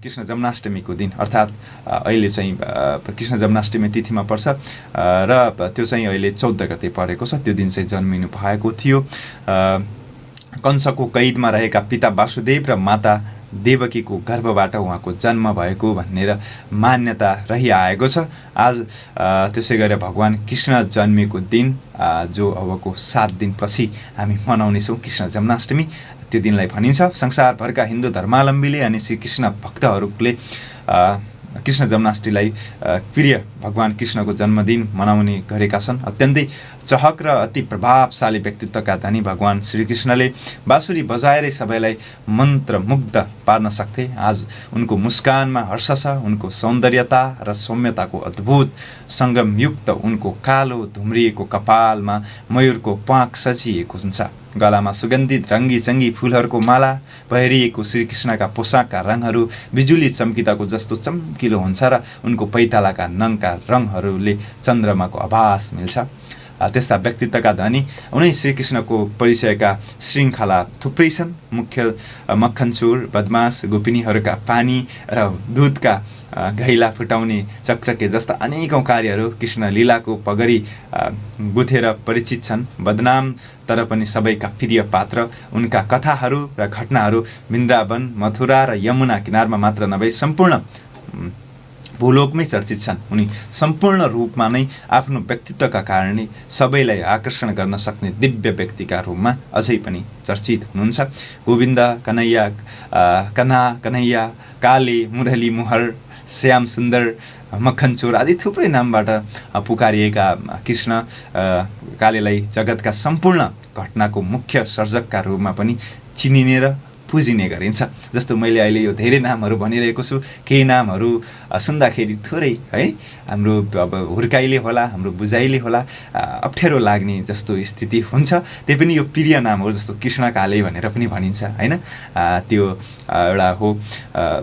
कृष्ण जन्माष्टमीको दिन अर्थात् अहिले चाहिँ कृष्ण जन्माष्टमी तिथिमा पर्छ र त्यो चाहिँ अहिले 14 गते परेको छ। त्यो दिन चाहिँ जन्मिनु भएको थियो। कंसको कैदमा रहेका पिता वासुदेव र माता देवकीको गर्भबाट उहाँको जन्म भएको भनेर मान्यता रहिआएको छ। आज त्यसै गरेर भगवान कृष्ण जन्मेको दिन जो अबको 7 दिनपछि हामी मनाउनेछौँ कृष्ण जन्माष्टमी। त्यो दिनलाई भनिन्छ संसारभरका हिन्दू धर्मावलम्बीले अनि श्री कृष्ण भक्तहरूले कृष्ण जन्माष्टमीलाई प्रिय भगवान कृष्णको जन्मदिन मनाउने गरेका छन्। अत्यन्तै चहक र अति प्रभावशाली व्यक्तित्वका धनी भगवान श्रीकृष्णले बाँसुरी बजाएरै सबैलाई मन्त्रमुग्ध पार्न सक्थे। आज उनको मुस्कानमा हर्ष छ। उनको सौन्दर्यता र सौम्यताको अद्भुत सङ्गमयुक्त उनको कालो धुम्रिएको कपालमा मयूरको प्वाँख सजिएको हुन्छ। गलामा सुगन्धित रङ्गी फुलहरूको माला पहिरिएको श्रीकृष्णका पोसाकका रङहरू बिजुली चम्किदाको जस्तो चम्किलो हुन्छ र उनको पैतालाका नङका रङहरूले चन्द्रमाको आभास मिल्छ। त्यस्ता व्यक्तित्वका धनी उनै श्रीकृष्णको परिचयका श्रृङ्खला थुप्रै छन्। मुख्य मक्खनचोर, बदमास, गोपिनीहरूका पानी र दुधका घैला फुटाउने चकचके जस्ता अनेकौं कार्यहरू कृष्ण लीलाको पगरी गुथेर परिचित छन्। बदनाम तर पनि सबैका प्रिय पात्र उनका कथाहरू र घटनाहरू वृन्दावन, मथुरा र यमुना किनारमा मात्र नभई सम्पूर्ण भूलोकमै चर्चित छन्। उनी सम्पूर्ण रूपमा नै आफ्नो व्यक्तित्वका कारणले सबैलाई आकर्षण गर्न सक्ने दिव्य व्यक्तिका रूपमा अझै पनि चर्चित हुनुहुन्छ। गोविन्द, कन्हैया, कन्हैया, काले, मुरली मोहर, श्याम सुन्दर, मक्खनचोर आदि थुप्रै नामबाट पुकारिएका कृष्ण कालेलाई जगतका सम्पूर्ण घटनाको मुख्य सर्जकका रूपमा पनि चिनिने र पुजिने गरिन्छ। जस्तो मैले अहिले यो धेरै नामहरू भनिरहेको छु। केही नामहरू सुन्दाखेरि थोरै है हाम्रो अब हुर्काइले होला, हाम्रो बुझाइले होला अप्ठ्यारो लाग्ने जस्तो स्थिति हुन्छ। त्यही पनि यो प्रिय नामहरू जस्तो कृष्ण काले भनेर पनि भनिन्छ हैन। त्यो एउटा हो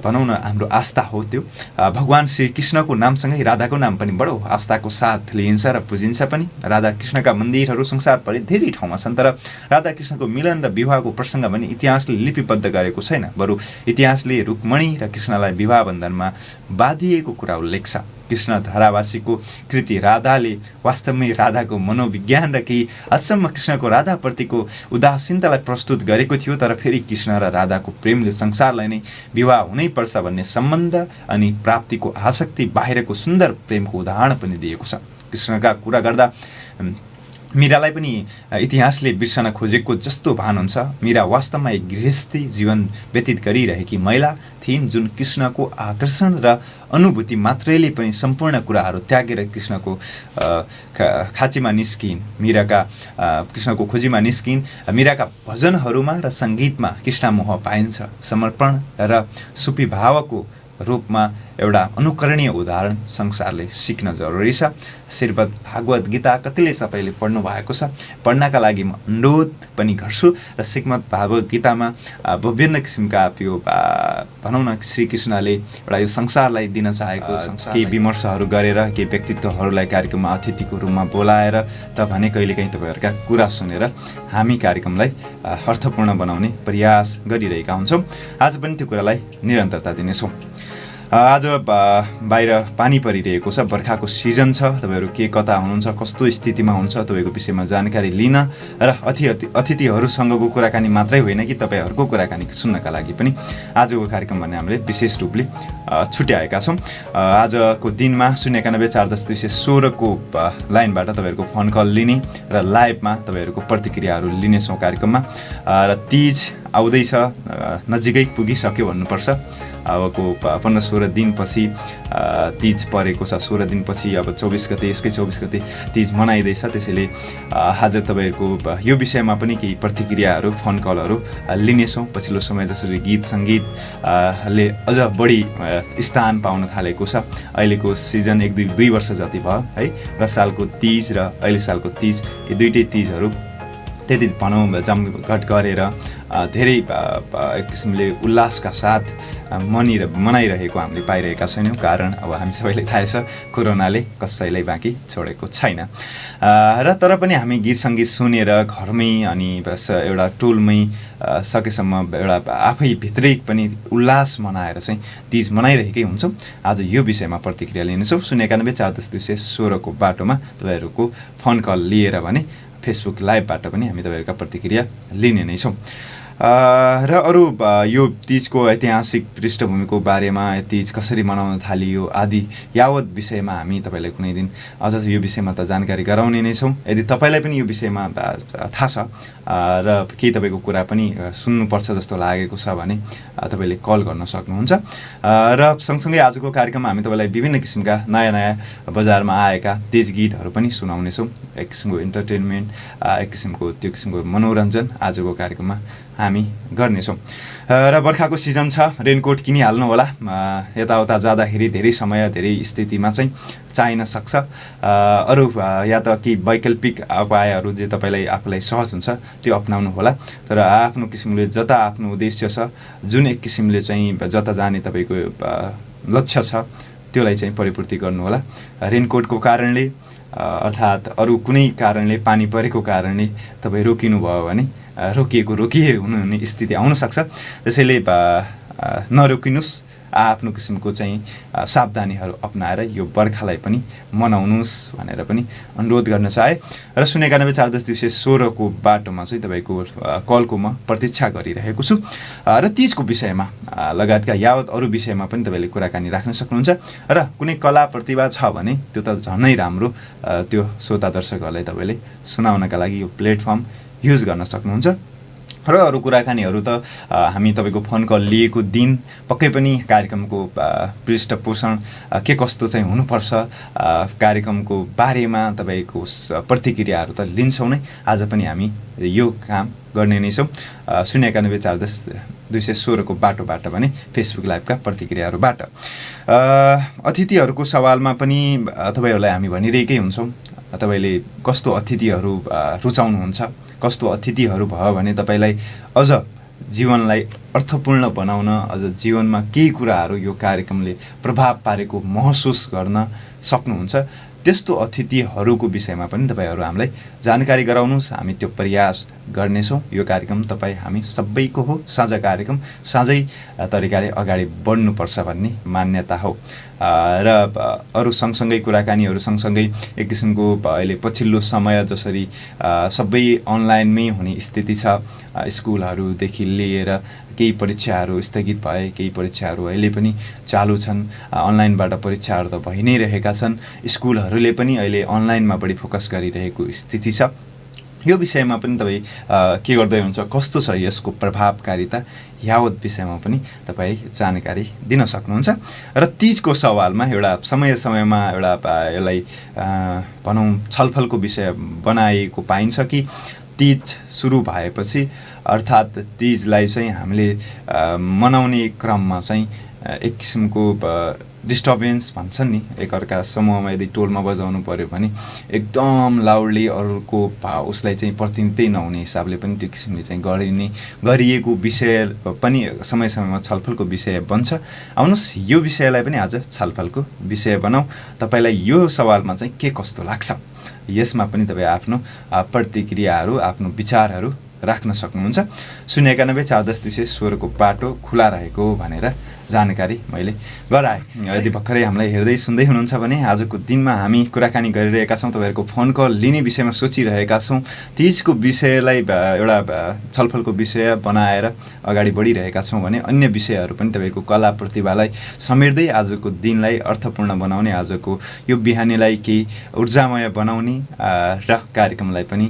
भनौँ न हाम्रो आस्था हो। त्यो भगवान श्री कृष्णको नामसँगै राधाको नाम पनि बडो आस्थाको साथ लिइन्छ र पुजिन्छ पनि। राधा कृष्णका मन्दिरहरू संसारभरि धेरै ठाउँमा छन्, तर राधा कृष्णको मिलन र विवाहको प्रसङ्ग भने इतिहासले लिपिबद्ध गरेको छैन। बरु इतिहासले रुक्मणी र कृष्णलाई विवाह बन्धनमा बाँधिएको कुरा उल्लेख छ। कृष्ण धारावासीको कृति राधाले वास्तवमै राधाको मनोविज्ञान र केही हदसम्म कृष्णको राधाप्रतिको उदासीनतालाई प्रस्तुत गरेको थियो। तर फेरि कृष्ण र राधाको प्रेमले संसारलाई नै विवाह हुनैपर्छ भन्ने सम्बन्ध अनि प्राप्तिको आसक्ति बाहिरको सुन्दर प्रेमको उदाहरण पनि दिएको छ। कृष्णका कुरा गर्दा मीरालाई पनि इतिहासले बिर्सन खोजेको जस्तो भान हुन्छ। मीरा वास्तवमा एक गृहस्थी जीवन व्यतीत गरिरहेकी महिला थिइन्, जुन कृष्णको आकर्षण र अनुभूति मात्रैले पनि सम्पूर्ण कुराहरू त्यागेर कृष्णको खाँचीमा निस्किन्। कृष्णको खोजीमा निस्किन्। मीराका भजनहरूमा र सङ्गीतमा कृष्णमोह पाइन्छ। समर्पण र सुपिभावको रूपमा एउटा अनुकरणीय उदाहरण संसारले सिक्न जरुरी छ। श्रीमद् भागवत गीता कतिले सबैले पढ्नु भएको छ। पढ्नका लागि म अनुरोध पनि गर्छु र श्रीमद् भागवत गीतामा विभिन्न किसिमका यो भनौँ न श्रीकृष्णले एउटा यो संसारलाई दिन चाहेको केही विमर्शहरू गरेर केही व्यक्तित्वहरूलाई कार्यक्रममा अतिथिको रूपमा बोलाएर त भने कहिलेकाहीँ तपाईँहरूका कुरा सुनेर हामी कार्यक्रमलाई अर्थपूर्ण बनाउने प्रयास गरिरहेका हुन्छौँ। आज पनि त्यो कुरालाई निरन्तरता दिनेछौँ। आज बाहिर पानी परिरहेको छ, बर्खाको सिजन छ। तपाईँहरू के कता हुनुहुन्छ, कस्तो स्थितिमा हुन्छ तपाईँको विषयमा जानकारी लिन र अतिथिहरूसँगको कुराकानी मात्रै होइन कि तपाईँहरूको कुराकानी सुन्नका लागि पनि आजको कार्यक्रम भन्ने हामीले विशेष रूपले छुट्याएका छौँ। आजको दिनमा 091-410-216 को लाइनबाट तपाईँहरूको फोन कल लिने र लाइभमा तपाईँहरूको प्रतिक्रियाहरू लिनेछौँ कार्यक्रममा। र तीज आउँदैछ, नजिकै पुगिसक्यो भन्नुपर्छ। अबको 15-16 दिनपछि तीज परेको छ। 16 दिनपछि अब 24 गते, यसकै 24 गते तीज मनाइँदैछ। त्यसैले आज तपाईँहरूको यो विषयमा पनि केही प्रतिक्रियाहरू, फोन कलहरू लिनेछौँ। पछिल्लो समय जसरी गीत सङ्गीतले अझ बढी स्थान पाउन थालेको छ। अहिलेको सिजन 1-2 वर्ष जति भयो है। गत सालको तीज र अहिले सालको तीज, यी दुईटै तीजहरू त्यति भनौँ जमघट गरेर धेरै एक किसिमले उल्लासका साथ मनाइरहेको हामीले पाइरहेका छैनौँ। कारण अब हामी सबैलाई थाहा छ कोरोनाले कसैलाई बाँकी छोडेको छैन। र तर पनि हामी गीत सङ्गीत सुनेर घरमै अनि बस एउटा टोलमै सकेसम्म एउटा आफै भित्रै पनि उल्लास मनाएर चाहिँ तीज मनाइरहेकै हुन्छौँ। आज यो विषयमा प्रतिक्रिया लिनेछौँ। 091 40 216 को बाटोमा तपाईँहरूको फोन कल लिएर भने फेसबुक लाइभबाट पनि हामी तपाईँहरूका प्रतिक्रिया लिने नै छौँ। र अरू यो तीजको ऐतिहासिक पृष्ठभूमिको बारेमा, तीज कसरी मनाउन थालियो आदि यावत विषयमा हामी तपाईँलाई कुनै दिन अझ यो विषयमा त जानकारी गराउने नै छौँ। यदि तपाईँलाई पनि यो विषयमा थाहा छ र केही तपाईँको कुरा पनि सुन्नुपर्छ जस्तो लागेको छ भने तपाईँले कल गर्न सक्नुहुन्छ। र सँगसँगै आजको कार्यक्रममा हामी तपाईँलाई विभिन्न किसिमका नयाँ नयाँ बजारमा आएका तीज गीतहरू पनि सुनाउनेछौँ। एक किसिमको इन्टरटेनमेन्ट, एक किसिमको त्यो किसिमको मनोरञ्जन आजको कार्यक्रममा हामी गर्नेछौँ। र बर्खाको सिजन छ, रेनकोट किनिहाल्नु होला। यताउता जाँदाखेरि धेरै समय धेरै स्थितिमा चाहिँ चाहिन सक्छ। अरू या त केही वैकल्पिक उपायहरू जे तपाईँलाई आफूलाई सहज हुन्छ त्यो अप्नाउनु होला। तर आफ्नो किसिमले जता आफ्नो उद्देश्य छ, जुन एक किसिमले चाहिँ जता जाने तपाईँको लक्ष्य छ त्यसलाई चाहिँ परिपूर्ति गर्नु होला। रेनकोटको कारणले अर्थात् अरू कुनै कारणले, पानी परेको कारणले तपाईँ रोकिनुभयो भने रोकिए हुने स्थिति आउन सक्छ। त्यसैले नरोकिनुहोस्, आफ्नो किसिमको चाहिँ सावधानीहरू अपनाएर यो बर्खालाई पनि मनाउनुहोस् भनेर पनि अनुरोध गर्न चाहे। र 091 40 216 को बाटोमा चाहिँ तपाईँको कलको म प्रतीक्षा गरिरहेको छु। र तीजको विषयमा लगायतका यावत अरू विषयमा पनि तपाईँले कुराकानी राख्न सक्नुहुन्छ। र कुनै कला प्रतिभा छ भने त्यो त झनै राम्रो, त्यो श्रोता दर्शकहरूलाई तपाईँले सुनाउनका लागि यो प्लेटफर्म युज गर्न सक्नुहुन्छ। र अरू कुराकानीहरू त हामी तपाईँको फोन कल लिएको दिन पक्कै पनि कार्यक्रमको पृष्ठपोषण के कस्तो चाहिँ हुनुपर्छ, कार्यक्रमको बारेमा तपाईँको प्रतिक्रियाहरू त लिन्छौँ नै। आज पनि हामी यो काम गर्ने नै छौँ। 091 40 216 को बाटोबाट भने फेसबुक लाइभका प्रतिक्रियाहरूबाट। अतिथिहरूको सवालमा पनि तपाईँहरूलाई हामी भनिरहेकै हुन्छौँ, तपाईँले कस्तो अतिथिहरू रुचाउनुहुन्छ, कस्तो अतिथिहरू भयो भने तपाईँलाई अझ जीवनलाई अर्थपूर्ण बनाउन, अझ जीवनमा केही कुराहरू यो कार्यक्रमले प्रभाव पारेको महसुस गर्न सक्नुहुन्छ, त्यस्तो अतिथिहरूको विषयमा पनि तपाईँहरू हामीलाई जानकारी गराउनुहोस्। हामी त्यो प्रयास गर्नेछौँ। यो कार्यक्रम तपाईँ हामी सबैको हो, साझा कार्यक्रम, साझै तरिकाले अगाडि बढ्नुपर्छ भन्ने मान्यता हो। र अरू सँगसँगै कुराकानीहरू सँगसँगै एक किसिमको अहिले पछिल्लो समय जसरी सबै अनलाइनमै हुने स्थिति छ, स्कुलहरूदेखि लिएर केही परीक्षाहरू स्थगित भए, केही परीक्षाहरू अहिले पनि चालु छन्, अनलाइनबाट परीक्षाहरू त भइ नै रहेका छन्। स्कुलहरूले पनि अहिले अनलाइनमा बढी फोकस गरिरहेको स्थिति छ। यो विषयमा पनि तपाईँ के गर्दै हुन्छ, कस्तो छ यसको प्रभावकारिता, यावत विषयमा पनि तपाईँ जानकारी दिन सक्नुहुन्छ। र तीजको सवालमा एउटा समयमा एउटा यसलाई भनौँ छलफलको विषय बनाएको पाइन्छ कि तीज सुरु भएपछि अर्थात् तीजलाई चाहिँ हामीले मनाउने क्रममा चाहिँ एक किसिमको डिस्टर्बेन्स भन्छन् नि, एकअर्का समूहमा यदि टोलमा बजाउनु पऱ्यो भने एकदम लाउडली अरूको उसलाई चाहिँ प्रतिनिधित्व नहुने हिसाबले पनि त्यो किसिमले चाहिँ गरिएको विषय पनि समयमा छलफलको विषय बन्छ। आउनुहोस् यो विषयलाई पनि आज छलफलको विषय बनाऊ। तपाईँलाई यो सवालमा चाहिँ के कस्तो लाग्छ, यसमा पनि तपाईँ आफ्नो प्रतिक्रियाहरू, आफ्नो विचारहरू राख्न सक्नुहुन्छ। 091 40 216 को बाटो खुला रहेको भनेर जानकारी मैले गराएँ। यदि भर्खरै हामीलाई हेर्दै सुन्दै हुनुहुन्छ भने आजको दिनमा हामी कुराकानी गरिरहेका छौँ, तपाईँहरूको फोन कल लिने विषयमा सोचिरहेका छौँ। तीजको विषयलाई एउटा छलफलको विषय बनाएर अगाडि बढिरहेका छौँ भने अन्य विषयहरू पनि तपाईँको कला प्रतिभालाई समेट्दै आजको दिनलाई अर्थपूर्ण बनाउने, आजको यो बिहानीलाई केही ऊर्जामय बनाउने र कार्यक्रमलाई पनि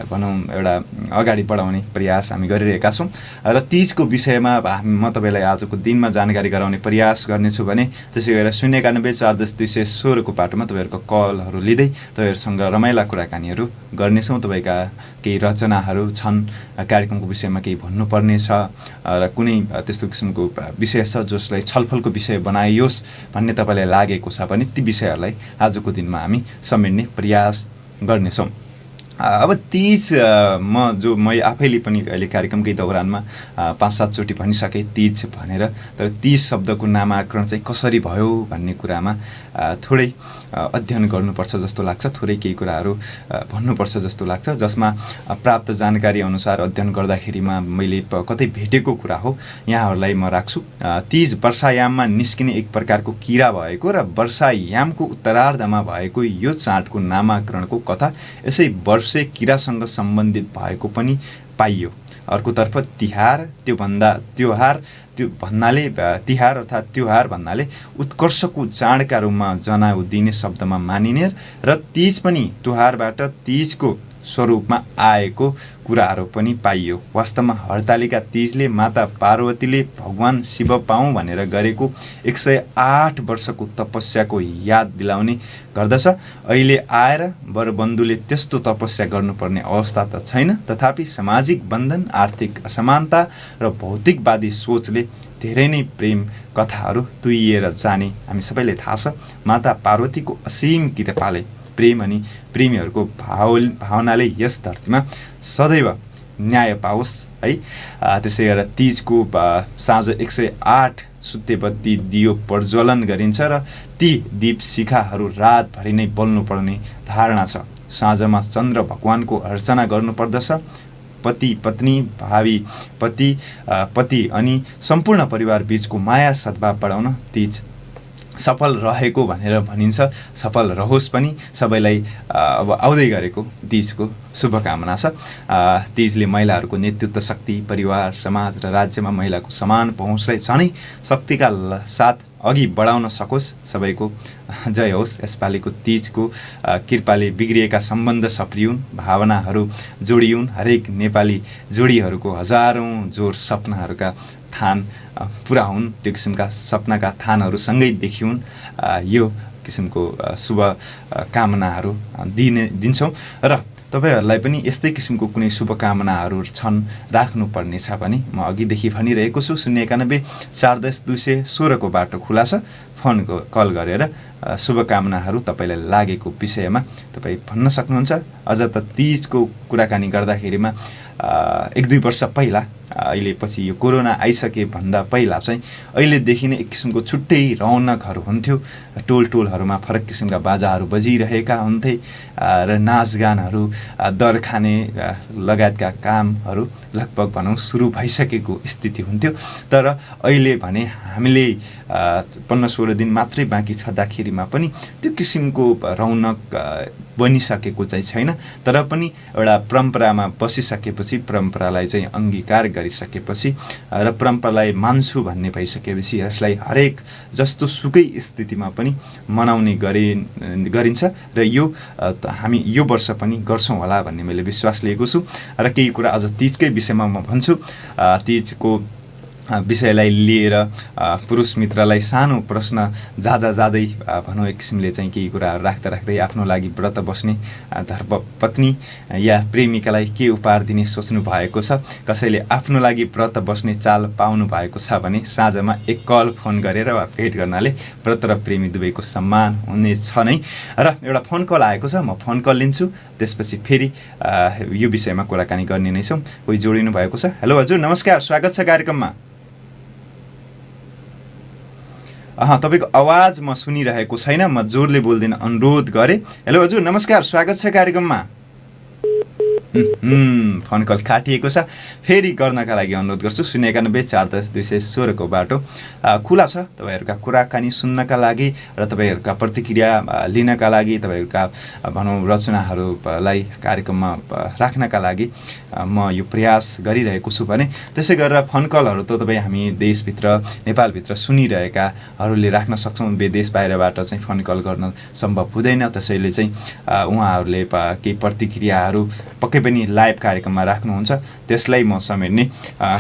भनौँ एउटा अगाडि बढाउने प्रयास हामी गरिरहेका छौँ। र तीजको विषयमा म तपाईँलाई आजको दिनमा जानकारी गराउने प्रयास गर्नेछु भने त्यसै गरेर 091 40 216 को बाटोमा तपाईँहरूको कलहरू लिँदै तपाईँहरूसँग रमाइला कुराकानीहरू गर्नेछौँ। तपाईँका केही रचनाहरू छन्, कार्यक्रमको विषयमा केही भन्नुपर्ने छ र कुनै त्यस्तो किसिमको विषय छ जसलाई छलफलको विषय बनाइयोस् भन्ने तपाईँलाई लागेको छ भने ती विषयहरूलाई आजको दिनमा हामी समेट्ने प्रयास गर्नेछौँ। अब तीज म आफैले पनि अहिले कार्यक्रमकै दौरानमा 5-7 चोटि भनिसकेँ तीज भनेर। तर तीज शब्दको नामाकरण चाहिँ कसरी भयो भन्ने कुरामा थोरै अध्ययन गर्नुपर्छ जस्तो लाग्छ, थोरै केही कुराहरू भन्नुपर्छ जस्तो लाग्छ, जसमा प्राप्त जानकारी अनुसार अध्ययन गर्दाखेरिमा मैले कतै भेटेको कुरा हो, यहाँहरूलाई म राख्छु। तीज वर्षायाममा निस्किने एक प्रकारको किरा भएको र वर्षायामको उत्तरार्धमा भएको यो चाडको नामाकरणको कथा यसै वर्षे किरासँग सम्बन्धित भएको पनि पाइयो। अर्कोतर्फ तिहार तिहार अर्थात् त्योहार भन्नाले उत्कर्षको चाडका रूपमा जनाउ दिने शब्दमा मानिने र तीज पनि त्योहारबाट तीजको स्वरूपमा आएको कुराहरू पनि पाइयो। वास्तवमा हरतालिका तीजले माता पार्वतीले भगवान शिव पाऊँ भनेर गरेको 108 वर्षको तपस्याको याद दिलाउने गर्दछ। अहिले आएर वरबन्धुले त्यस्तो तपस्या गर्नुपर्ने अवस्था त छैन, तथापि सामाजिक बन्धन, आर्थिक असमानता र भौतिकवादी सोचले धेरै नै प्रेम कथाहरू तुइएर जाने हामी सबैलाई थाहा छ। माता पार्वतीको असीम कृपाले प्रेम अनि प्रेमीहरूको भावनाले यस धरतीमा सदैव न्याय पाओस् है। त्यसै गरेर तीजको साँझ 108 सुत्तेबत्ती दियो प्रज्वलन गरिन्छ र ती दीप शिखाहरू रातभरि नै बल्नुपर्ने धारणा छ। साँझमा चन्द्र भगवानको अर्चना गर्नुपर्दछ। पति पत्नी, भावी पति अनि सम्पूर्ण परिवार बीचको माया सद्भाव बढाउन तीज सफल रहेको भनेर भनिन्छ। सफल रहोस् पनि सबैलाई अब आउँदै गरेको तीजको शुभकामना छ। तीजले महिलाहरूको नेतृत्व शक्ति, परिवार, समाज र राज्यमा महिलाको समान पहुँचलाई झनै शक्तिका साथ अघि बढाउन सकोस्। सबैको जय होस्। यसपालिको तीजको कृपाले बिग्रिएका सम्बन्ध सप्रियुन्, भावनाहरू जोडियुन्, हरेक नेपाली जोडीहरूको हजारौँ जोर सपनाहरूका थान पुरा हुन्, त्यो किसिमका सपनाका थानहरूसँगै देखिउन्। यो किसिमको शुभ कामनाहरू दिन्छौँ र तपाईहरूलाई पनि यस्तै किसिमको कुनै शुभकामनाहरू छन्, राख्नुपर्नेछ भने म अघिदेखि भनिरहेको छु 091 410 216 को बाटो खुला छ। फोन कल गरेर शुभकामनाहरू तपाईँलाई लागेको विषयमा तपाईँ भन्न सक्नुहुन्छ। अझ त तीजको कुराकानी गर्दाखेरिमा 1-2 वर्ष पहिला, अहिले पछि यो कोरोना आइसके भन्दा पहिला चाहिँ अहिलेदेखि नै एक किसिमको छुट्टै रौनकहरू हुन्थ्यो। टोलहरूमा फरक किसिमका बाजाहरू बजिरहेका हुन्थे र नाचगानहरू, दर खाने लगायतका कामहरू लगभग भनौँ सुरु भइसकेको स्थिति हुन्थ्यो। तर अहिले भने हामीले 15-16 दिन मात्रै बाँकी छँदाखेरिमा पनि त्यो किसिमको रौनक बनिसकेको चाहिँ छैन। तर पनि एउटा परम्परामा बसिसकेपछि, परम्परालाई चाहिँ अंगीकार गरिसकेपछि र परम्परालाई मान्छु भन्ने भइसकेपछि यसलाई हरेक जस्तो सुकै स्थितिमा पनि मनाउने गरिन्छ र यो हामी यो वर्ष पनि गर्छौँ होला भन्ने मैले विश्वास लिएको छु। र केही कुरा अझ तीजकै विषयमा म भन्छु। तीजको विषयलाई लिएर पुरुष मित्रलाई सानो प्रश्न जाँदै भनौँ एक किसिमले चाहिँ केही कुराहरू राख्दै आफ्नो लागि व्रत बस्ने धर्मपत्नी या प्रेमिकालाई के उपहार दिने सोच्नु भएको छ, कसैले आफ्नो लागि व्रत बस्ने चाल पाउनु भएको छ भने साँझमा एक कल फोन गरेर वा भेट गर्नाले व्रत र प्रेमी दुवैको सम्मान हुनेछ नै। र एउटा फोन कल आएको छ, म फोन कल लिन्छु, त्यसपछि फेरि यो विषयमा कुराकानी गर्ने नै छौँ। कोही जोडिनु भएको छ। हेलो हजुर, नमस्कार, स्वागत छ कार्यक्रममा। तपाईँको आवाज म सुनिरहेको छैन, म जोरले बोल्दिन अनुरोध गरेँ। हेलो हजुर, नमस्कार, स्वागत छ कार्यक्रममा। फोन कल काटिएको छ, फेरि गर्नका लागि अनुरोध गर्छु। 091 410 216 को बाटो खुला छ तपाईँहरूका कुराकानी सुन्नका लागि र तपाईँहरूका प्रतिक्रिया लिनका लागि, तपाईँहरूका भनौँ रचनाहरूलाई कार्यक्रममा राख्नका लागि म यो प्रयास गरिरहेको छु भने त्यसै गरेर फोन कलहरू त तपाईँ हामी देशभित्र नेपालभित्र सुनिरहेकाहरूले राख्न सक्छौँ। विदेश बाहिरबाट चाहिँ फोन कल गर्न सम्भव हुँदैन, त्यसैले चाहिँ उहाँहरूले केही प्रतिक्रियाहरू पक्कै पनि लाइभ कार्यक्रममा राख्नुहुन्छ, त्यसलाई म समेट्ने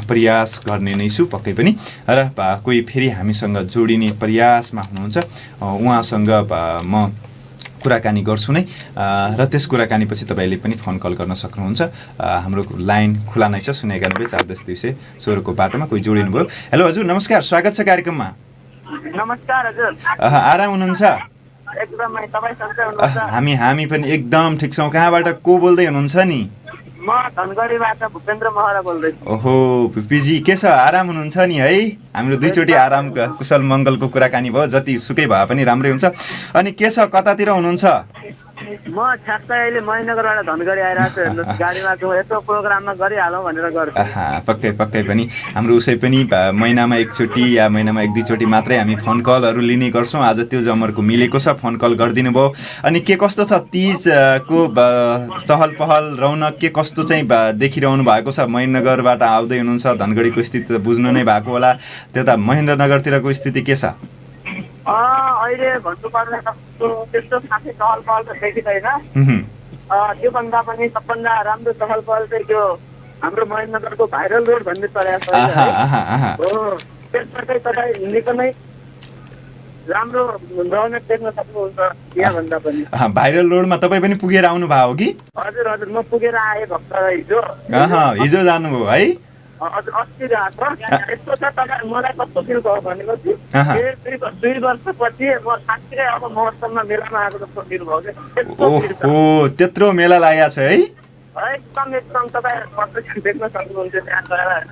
प्रयास गर्ने नै छु पक्कै पनि। र कोही फेरि हामीसँग जोडिने प्रयासमा हुनुहुन्छ, उहाँसँग म कुराकानी गर्छु नै र त्यस कुराकानीपछि तपाईँले पनि फोन कल गर्न सक्नुहुन्छ। हाम्रो लाइन खुला नै छ 091 410 216 को बाटोमा। कोही जोडिनु भयो। हेलो हजुर, नमस्कार, स्वागत छ कार्यक्रममा। नमस्कार हजुर। आराम हुनुहुन्छ? एकदमै तपाईँ सन्चै हुनुहुन्छ? हामी पनि एकदम ठिक छौँ। कहाँबाट को बोल्दै हुनुहुन्छ नि? म धनगढीबाट भूपेन्द्र महरा बोल्दैछु। ओहो पिजी, के छ, आराम हुनुहुन्छ नि है? हाम्रो दुईचोटि आराम कुशल मङ्गलको कुराकानी भयो, जति सुकै भए पनि राम्रै हुन्छ। अनि के छ, कतातिर हुनुहुन्छ? म ठ्याक्कै अहिले महेन्द्रनगरबाट धनगढी आइरहेको छु। हेर्नुहोस्, गाडीमा छु, यसो प्रोग्राममा गरिहालौँ भनेर गर्छु। पक्कै पनि हाम्रो उसै पनि महिनामा एकचोटि या महिनामा एक दुईचोटि मात्रै हामी फोन कलहरू लिने गर्छौँ। आज त्यो जमर्को मिलेको छ, फोन कल गरिदिनु भयो। अनि के कस्तो छ तीजको चहल पहल रौनक के कस्तो चाहिँ देखिरहनु भएको छ? महेन्द्रनगरबाट आउँदै हुनुहुन्छ, धनगढीको स्थिति त बुझ्नु नै भएको होला, त्यता महेन्द्रनगरतिरको स्थिति के छ? अहिले भन्नुपर्दा त्यस्तो खासै चहल पहल त देखिँदैन। त्योभन्दा पनि सबभन्दा राम्रो चहल पहल चाहिँ त्यो हाम्रो महेन्द्रनगरको भाइरल रोड भन्ने चलेको छ। त्यसमा चाहिँ तपाईँ निकै नै राम्रो रौनक देख्न सक्नुहुन्छ यहाँभन्दा पनि। भाइरल रोडमा तपाईँ पनि पुगेर आउनु भयो हो कि? हजुर म पुगेर आएँ भर्खर हिजो जानुभयो है? अस्ति गएको। यस्तो छ, तपाईँ मलाई कस्तो फिल भयो भनेपछि 2 वर्षपछि म साँच्चै अब महोत्सवमा मेलामा आएको जस्तो फिल भयो। ओहो, त्यत्रो मेला लागेको छ है? एकदम तपाईँ देख्न सक्नुहुन्छ त्यहाँ गएर होइन।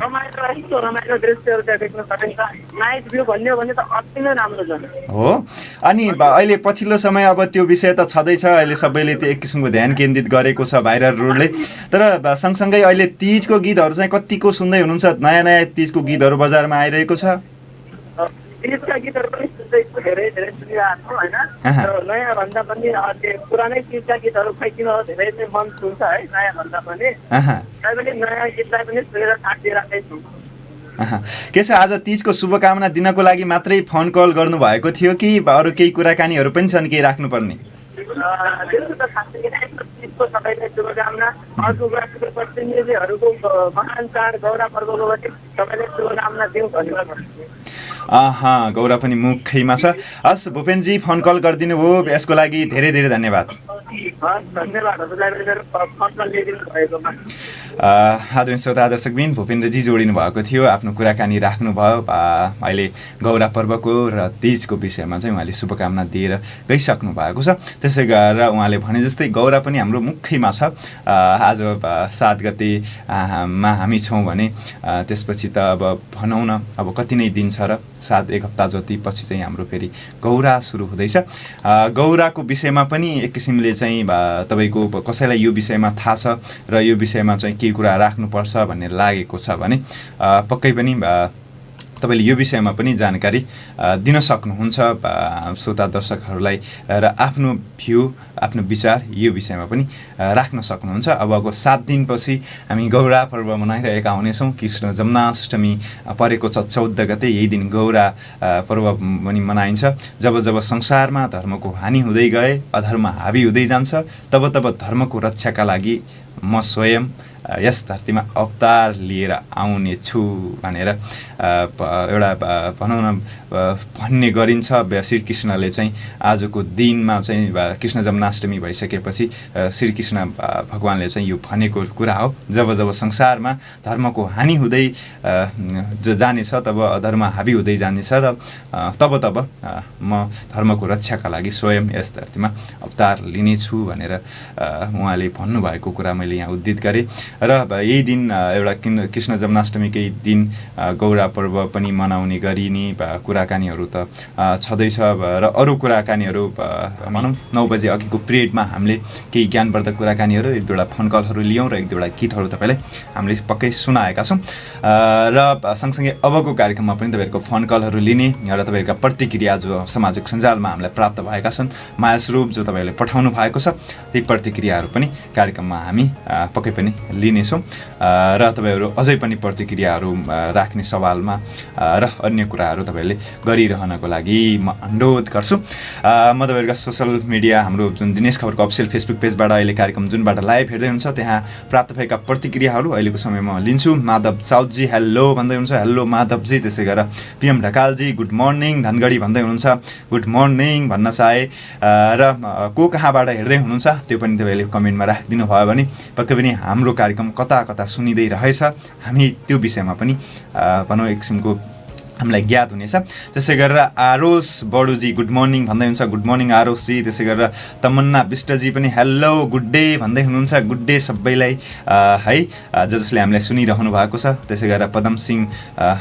रमाइलो दृश्यहरू त्यहाँ देख्न सकिन्छ। नाइट भ्यू भन्ने हो भने त अति नै राम्रो छ हो। अनि अहिले पछिल्लो समय अब त्यो विषय त छँदैछ, अहिले सबैले त्यो एक किसिमको ध्यान केन्द्रित गरेको छ भाइरल रोडले। तर सँगसँगै अहिले तीजको गीतहरू चाहिँ कतिको सुन्दै हुनुहुन्छ? नयाँ नयाँ तीजको गीतहरू बजारमा आइरहेको छ। तीजका गीतहरू पनि सुन्दैछु, धेरै सुनिरहेको छु होइन। नयाँ भन्दा पनि पुरानै तीजका गीतहरू खै किन धेरै चाहिँ मन छुन्छ है, नयाँ भन्दा पनि। तैपनि नयाँ गीतलाई पनि सुनेर साथ दिइरहेकै छु। के छ, आज तीजको शुभकामना दिनको लागि मात्रै फोन कल गर्नुभएको थियो कि अरू केही कुराकानीहरू पनि छन् केही राख्नुपर्ने? त्यस्तो त खासै तीजको सबैलाई शुभकामना। अर्को कुरा पश्चिमेलीहरूको महान चाड गौरा पर्वको पनि सबैलाई शुभकामना दिउँ भनेर भन्छु। गौरा पनि मुखैमा छ। हस् भूपेनजी, फोन कल गरिदिनु भयो, यसको लागि धेरै धेरै धन्यवाद। आदरणीय श्रोता दर्शकबिन, भूपेन्द्रजी जोडिनु भएको थियो, आफ्नो कुराकानी राख्नुभयो। अहिले गौरा पर्वको र तीजको विषयमा चाहिँ उहाँले शुभकामना दिएर गइसक्नु भएको छ। त्यसै गरेर उहाँले भने जस्तै गौरा पनि हाम्रो मुखैमा छ। आज 7 गतेमा हामी छौँ भने त्यसपछि त अब भनौँ न अब कति नै दिन छ र 1 हप्ता जति पछि चाहिँ हाम्रो फेरि गौरा सुरु हुँदैछ। गौराको विषयमा पनि एक किसिमले चाहिँ तपाईँको कसैलाई यो विषयमा थाहा छ र यो विषयमा चाहिँ के कुरा राख्नुपर्छ भन्ने लागेको छ भने पक्कै पनि तपाईँले यो विषयमा पनि जानकारी दिन सक्नुहुन्छ श्रोता दर्शकहरूलाई र आफ्नो भ्यू आफ्नो विचार यो विषयमा पनि राख्न सक्नुहुन्छ। अबको 7 दिनपछि हामी गौरा पर्व मनाइरहेका हुनेछौँ। कृष्ण जन्माष्टमी परेको छ 14 गते, यही दिन गौरा पर्व पनि मनाइन्छ। जब जब संसारमा धर्मको हानि हुँदै गए, अधर्म हावी हुँदै जान्छ, तब तब धर्मको रक्षाका लागि म स्वयं यस धरतीमा अवतार लिएर आउने छु भनेर एउटा भनौँ न भन्ने गरिन्छ। श्रीकृष्णले चाहिँ आजको दिनमा चाहिँ कृष्ण जन्माष्टमी भइसकेपछि श्रीकृष्ण भगवानले चाहिँ यो भनेको कुरा हो। जब जब संसारमा धर्मको हानि हुँदै जानेछ, तब अधर्म हावी हुँदै जानेछ र तब तब म धर्मको रक्षाका लागि स्वयं यस धरतीमा अवतार लिनेछु भनेर उहाँले भन्नुभएको कुरा मैले यहाँ उद्धृत गरेँ। र यही दिन एउटा कृष्ण जन्माष्टमीकै दिन गौरा पर्व पनि मनाउने गरिने कुराकानीहरू त छँदैछ। र अरू कुराकानीहरू भनौँ 9 बजे अघिको पिरियडमा हामीले केही ज्ञानवर्धक कुराकानीहरू, 1-2वटा फोन कलहरू लियौँ र 1-2वटा गीतहरू तपाईँलाई हामीले पक्कै सुनाएका छौँ। र सँगसँगै अबको कार्यक्रममा पनि तपाईँहरूको फोन कलहरू लिने र तपाईँहरूका प्रतिक्रिया जो सामाजिक सञ्जालमा हामीलाई प्राप्त भएका छन्, माया स्वरूप जो तपाईँहरूले पठाउनु भएको छ, ती प्रतिक्रियाहरू पनि कार्यक्रममा हामी पक्कै पनि लिनेछौँ। र तपाईँहरू अझै पनि प्रतिक्रियाहरू राख्ने सवालमा र अन्य कुराहरू तपाईँहरूले गरिरहनको लागि म अनुरोध गर्छु। म तपाईँहरूका सोसल मिडिया हाम्रो जुन दिनेश खबरको अफिसियल फेसबुक पेजबाट अहिले कार्यक्रम जुनबाट लाइभ हेर्दै हुनुहुन्छ त्यहाँ प्राप्त भएका प्रतिक्रियाहरू अहिलेको समयमा लिन्छु। माधव साउदजी हेलो भन्दै हुनुहुन्छ, हेलो माधवजी। त्यसै गरेर PM Dhakalji good morning Dhangadhi भन्दै हुनुहुन्छ, गुड मर्निङ भन्न चाहे। र को कहाँबाट हेर्दै हुनुहुन्छ त्यो पनि तपाईँले कमेन्टमा राखिदिनु भयो भने पक्कै पनि हाम्रो कार्यक्रम कता कता सुनिँदै रहेछ। हामी त्यो विषयमा पनि भनौँ एक किसिमको हामीलाई ज्ञात हुनेछ। त्यसै गरेर आरोस बडुजी गुड मर्निङ भन्दै हुनुहुन्छ, गुड मर्निङ आरोसजी। त्यसै गरेर तमन्ना विष्टजी पनि हेलो गुड डे भन्दै हुनुहुन्छ, गुड डे सबैलाई है जसले हामीलाई सुनिरहनु भएको छ। त्यसै गरेर पदम सिंह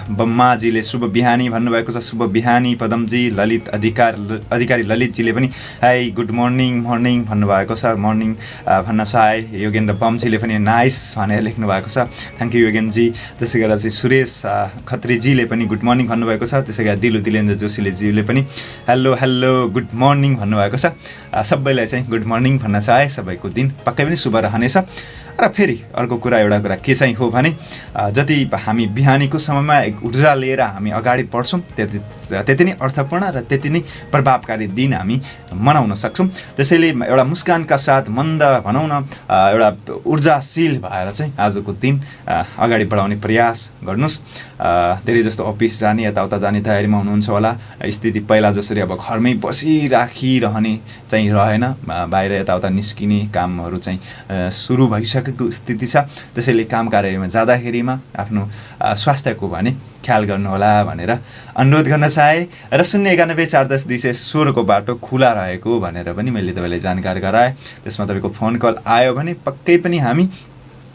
बम्माजीले शुभ बिहानी भन्नुभएको छ, शुभ बिहानी पदमजी। ललित अधिकारी ललितजीले पनि हाई गुड मर्निङ भन्नुभएको छ, मर्निङ भन्न चाहे। योगेन्द्र बमजीले पनि नाइस भनेर लेख्नु भएको छ, थ्याङ्क यू योगेन्द्रजी। त्यसै गरेर चाहिँ सुरेश खत्रीजीले पनि गुड मर्निङ भन्नुभएको छ। त्यसै गरी दिलेन्द्र जोशीलेजीले पनि हेलो गुड मर्निङ भन्नुभएको छ। सबैलाई चाहिँ गुड मर्निङ भन्न चाहे। सबैको दिन पक्कै पनि शुभ रहनेछ। र फेरि अर्को एउटा कुरा के चाहिँ हो भने जति हामी बिहानीको समयमा एक ऊर्जा लिएर हामी अगाडि बढ्छौँ त्यति नै अर्थपूर्ण र त्यति नै प्रभावकारी दिन हामी मनाउन सक्छौँ। त्यसैले एउटा मुस्कानका साथ मन्द भनौँ न एउटा ऊर्जाशील भएर चाहिँ आजको दिन अगाडि बढाउने प्रयास गर्नुहोस्। धेरै जस्तो अफिस जाने यताउता जाने तयारीमा हुनुहुन्छ होला। स्थिति पहिला जसरी अब घरमै बसिराखिरहने चाहिँ रहेन, बाहिर यताउता निस्किने कामहरू चाहिँ सुरु भइसकेको स्थिति छ। त्यसैले काम कार्यमा जाँदाखेरिमा आफ्नो स्वास्थ्यको भने ख्याल गर्नुहोला भनेर अनुरोध गर्न चाहे। र 091410216 को बाटो खुला रहेको भनेर पनि मैले तपाईँलाई जानकारी गराएँ। त्यसमा तपाईँको फोन कल आयो भने पक्कै पनि हामी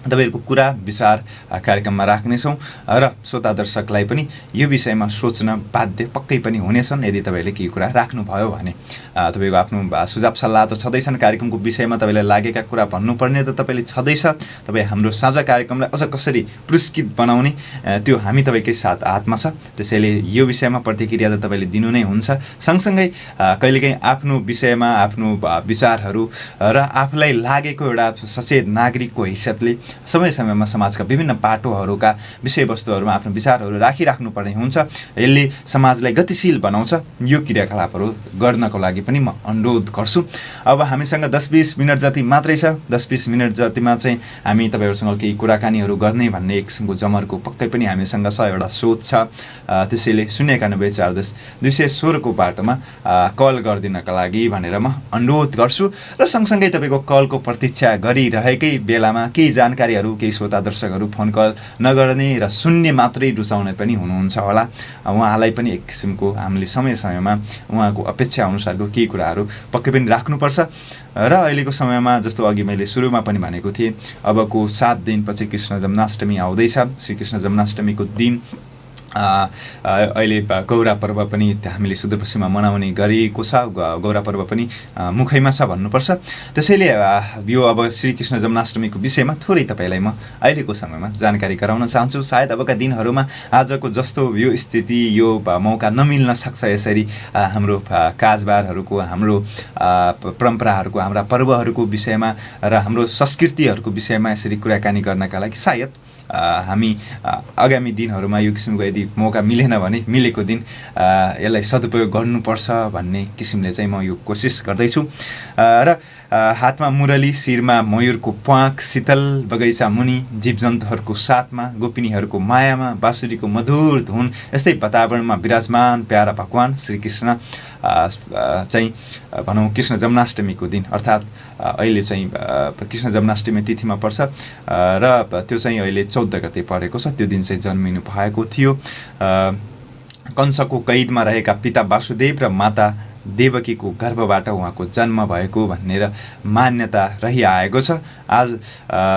तपाईँहरूको कुरा विचार कार्यक्रममा राख्नेछौँ र श्रोता दर्शकलाई पनि यो विषयमा सोच्न बाध्य पक्कै पनि हुनेछन् यदि तपाईँले केही कुरा राख्नुभयो भने। तपाईँको आफ्नो सुझाव सल्लाह त छँदैछन्, कार्यक्रमको विषयमा तपाईँलाई लागेका कुरा भन्नुपर्ने त तपाईँले छँदैछ। तपाईँ हाम्रो साझा कार्यक्रमलाई अझ कसरी पुरस्कृत बनाउने त्यो हामी तपाईँकै साथ हातमा छ। त्यसैले यो विषयमा प्रतिक्रिया त तपाईँले दिनु नै हुन्छ। सँगसँगै कहिलेकाहीँ आफ्नो विषयमा आफ्नो विचारहरू र आफूलाई लागेको एउटा सचेत नागरिकको हैसियतले समय समयमा समाजका विभिन्न पाटोहरूका विषयवस्तुहरूमा आफ्नो विचारहरू राखिराख्नुपर्ने हुन्छ। यसले समाजलाई गतिशील बनाउँछ। यो क्रियाकलापहरू गर्नको लागि पनि म अनुरोध गर्छु। अब हामीसँग 10-20 मिनट जति मात्रै छ। 10-20 मिनट जतिमा चाहिँ हामी तपाईँहरूसँग केही कुराकानीहरू गर्ने भन्ने एक किसिमको जमरको पक्कै पनि हामीसँग छ, एउटा सोच छ। त्यसैले 091410216 को बाटोमा कल गरिदिनका लागि भनेर म अनुरोध गर्छु। र सँगसँगै तपाईँको कलको प्रतीक्षा गरिरहेकै बेलामा केही जानकारीहरू केही श्रोता दर्शकहरू फोन कल नगर्ने र सुन्ने मात्रै रुचाउने पनि हुनुहुन्छ होला। उहाँलाई पनि एक किसिमको हामीले समय समयमा उहाँको अपेक्षा अनुसारको केही कुराहरू पक्कै पनि राख्नुपर्छ। र अहिलेको समयमा जस्तो अघि मैले सुरुमा पनि भनेको थिएँ, अबको 7 दिनपछि कृष्ण जन्माष्टमी आउँदैछ। श्री कृष्ण जन्माष्टमीको दिन अहिले गौरा पर्व पनि हामीले सुदूरपश्चिममा मनाउने गरिएको छ। गौरा पर्व पनि मुखैमा छ भन्नुपर्छ। त्यसैले यो अब श्रीकृष्ण जन्माष्टमीको विषयमा थोरै तपाईँलाई म अहिलेको समयमा जानकारी गराउन चाहन्छु। सायद अबका दिनहरूमा आजको जस्तो यो स्थिति यो मौका नमिल्न सक्छ। यसरी हाम्रो काजबारहरूको हाम्रो परम्पराहरूको हाम्रा पर्वहरूको विषयमा र हाम्रो संस्कृतिहरूको विषयमा यसरी कुराकानी गर्नका लागि सायद हामी आगामी दिनहरूमा यो किसिमको यदि मौका मिलेन भने मिलेको दिन यसलाई सदुपयोग गर्नुपर्छ भन्ने किसिमले चाहिँ म यो कोसिस गर्दैछु। र हातमा मुरली, शिरमा मयूरको प्वाँख, शीतल बगैँचा मुनि जीवजन्तुहरूको साथमा गोपिनीहरूको मायामा बाँसुरीको मधुर धुन यस्तै वातावरणमा विराजमान प्यारा भगवान श्रीकृष्ण चाहिँ भनौँ कृष्ण जन्माष्टमीको दिन अर्थात् अहिले चाहिँ कृष्ण जन्माष्टमी तिथिमा पर्छ र त्यो चाहिँ अहिले 14 गते परेको छ। त्यो दिन चाहिँ जन्मिनु भएको थियो। कंसको कैदमा रहेका पिता वासुदेव र माता देवकीको गर्भबाट उहाँको जन्म भएको भनेर मान्यता रहिआएको छ। आज